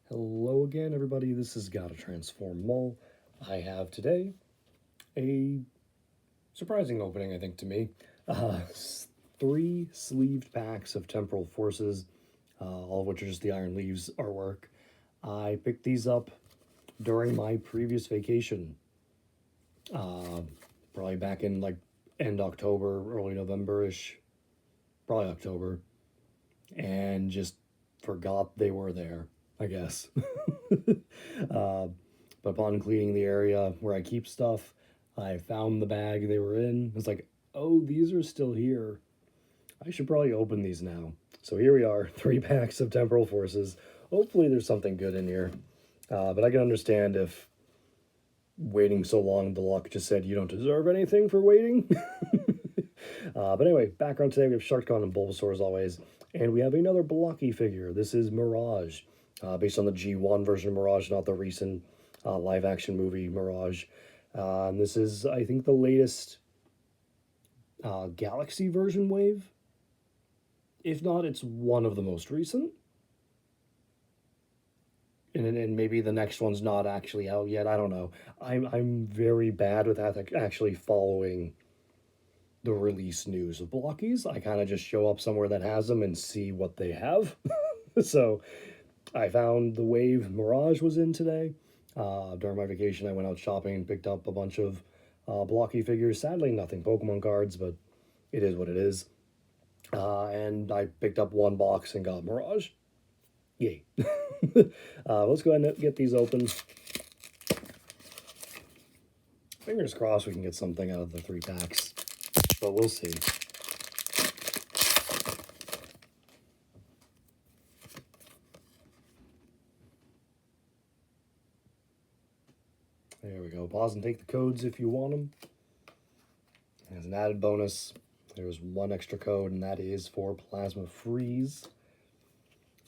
Hello again, everybody. This is Gotta Transform Mole. I have today a surprising opening, I think, to me. Uh, 3 sleeved packs of Temporal Forces, all of which are just the Iron Leaves artwork. I picked these up during my previous vacation, probably back in like end October, early November-ish, probably October, and just forgot they were there, I guess. But upon cleaning the area where I keep stuff, I found the bag they were in. It's like, oh, these are still here. I should probably open these now. So here we are, 3 packs of Temporal Forces. Hopefully there's something good in here. But I can understand if waiting so long, the luck just said you don't deserve anything for waiting. But anyway, background today, we have Sharkcon and Bulbasaur as always. And we have another blocky figure. This is Mirage, based on the G1 version of Mirage, not the recent live-action movie Mirage. And this is, I think, the latest Galaxy version wave. If not, it's one of the most recent. And maybe the next one's not actually out yet. I don't know. I'm very bad with actually following the release news of blockies. I kind of just show up somewhere that has them and see what they have. So I found the wave Mirage was in today. During my vacation, I went out shopping and picked up a bunch of blocky figures. Sadly, nothing Pokemon cards, but it is what it is. And I picked up 1 box and got Mirage. Yay. Let's go ahead and get these open. Fingers crossed we can get something out of the 3 packs, but we'll see. There we go. Pause and take the codes if you want them. As an added bonus, there's 1 extra code, and that is for Plasma Freeze.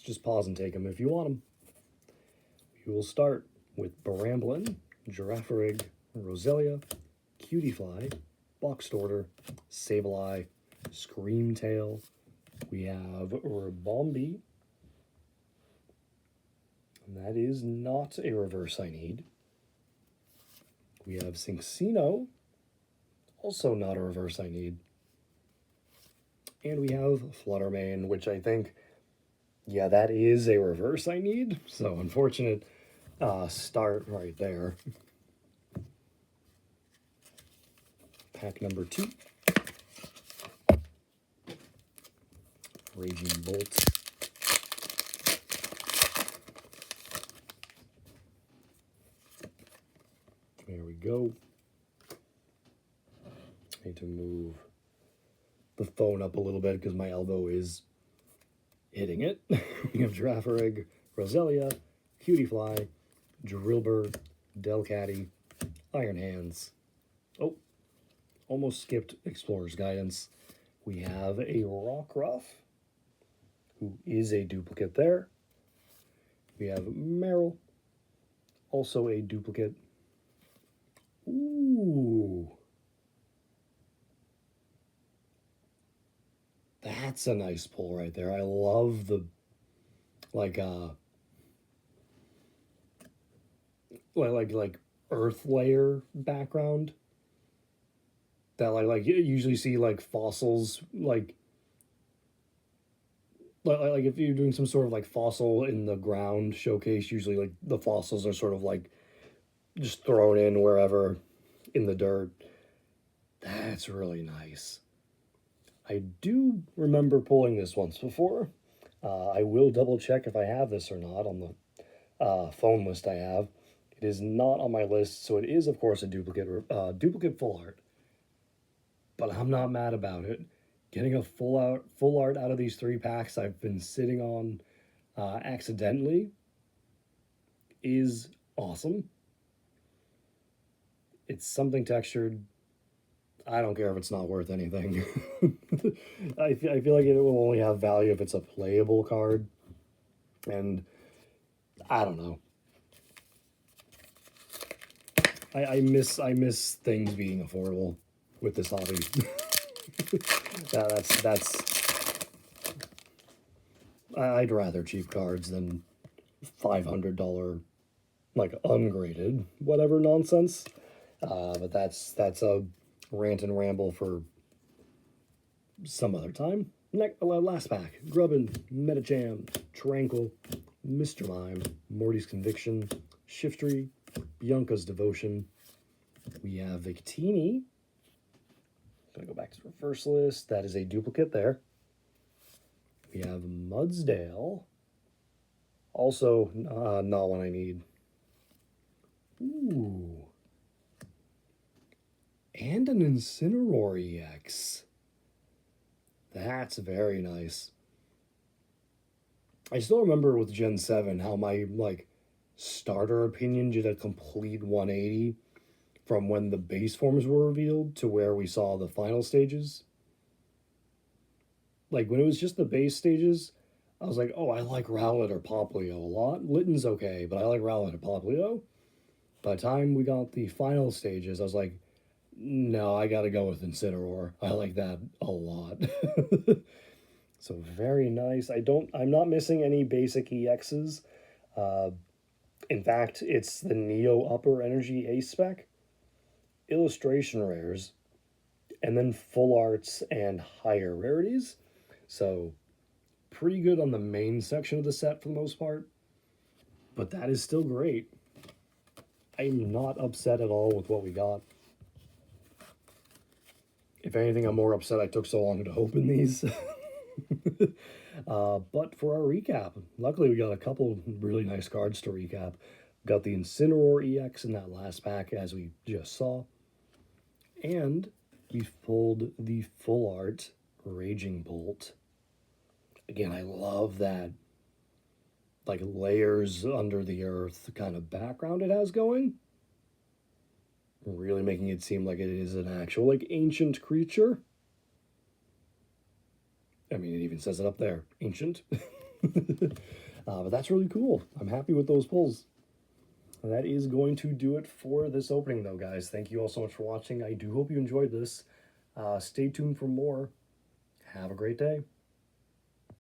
Just pause and take them if you want them. We will start with Bramblin, Girafarig, Roselia, Cutiefly, Boxed Order, Sableye, Screamtail. We have Ribombee. And that is not a reverse I need. We have Cinccino, also not a reverse I need. And we have Fluttermane, which I think, yeah, that is a reverse I need. So unfortunate start right there. Pack number 2. Raging Bolt. There we go. Need to move the phone up a little bit because my elbow is hitting it. We have Girafarig, Roselia, Cutiefly, Drillbur, Delcatty, Iron Hands. Oh, almost skipped Explorer's Guidance. We have a Rockruff, who is a duplicate there. We have Meryl, also a duplicate. Ooh. That's a nice pull right there. I love the, like earth layer background that like you usually see like fossils like if you're doing some sort of like fossil in the ground showcase, usually like the fossils are sort of like just thrown in wherever in the dirt. That's really nice. I do remember pulling this once before. I will double check if I have this or not on the phone list I have. It is not on my list, so it is, of course, a duplicate full art. But I'm not mad about it. Getting a full art out of these 3 packs I've been sitting on accidentally is awesome. It's something textured. I don't care if it's not worth anything. I feel like it will only have value if it's a playable card. And I don't know. I miss things being affordable with this hobby. I'd rather cheap cards than $500 like ungraded whatever nonsense. But that's a rant and ramble for some other time. Last pack: Grubbin, Metacham, Tranquil, Mr. Mime, Morty's Conviction, Shiftry, Bianca's Devotion. We have Victini. Gonna go back to the reverse list. That is a duplicate there. We have Mudsdale. Also, not one I need. Ooh. And an Incineroar EX. That's very nice. I still remember with Gen 7 how my, like, starter opinion did a complete 180 from when the base forms were revealed to where we saw the final stages. Like, when it was just the base stages, I was like, oh, I like Rowlet or Poplio a lot. Litten's okay, but I like Rowlet or Poplio. By the time we got the final stages, I was like, no, I gotta go with Incineroar. I like that a lot. So very nice. I'm not missing any basic EXs. In fact, it's the Neo Upper Energy Ace spec, illustration rares, and then full arts and higher rarities. So pretty good on the main section of the set for the most part. But that is still great. I'm not upset at all with what we got. If anything, I'm more upset I took so long to open these. But for our recap, luckily we got a couple really nice cards to recap. Got the Incineroar EX in that last pack, as we just saw. And we pulled the full art Raging Bolt. Again, I love that, like, layers under the earth kind of background it has going. Really making it seem like it is an actual, like, ancient creature. I mean, it even says it up there, ancient. But that's really cool. I'm happy with those pulls. That is going to do it for this opening, though, guys. Thank you all so much for watching. I do hope you enjoyed this. Stay tuned for more. Have a great day.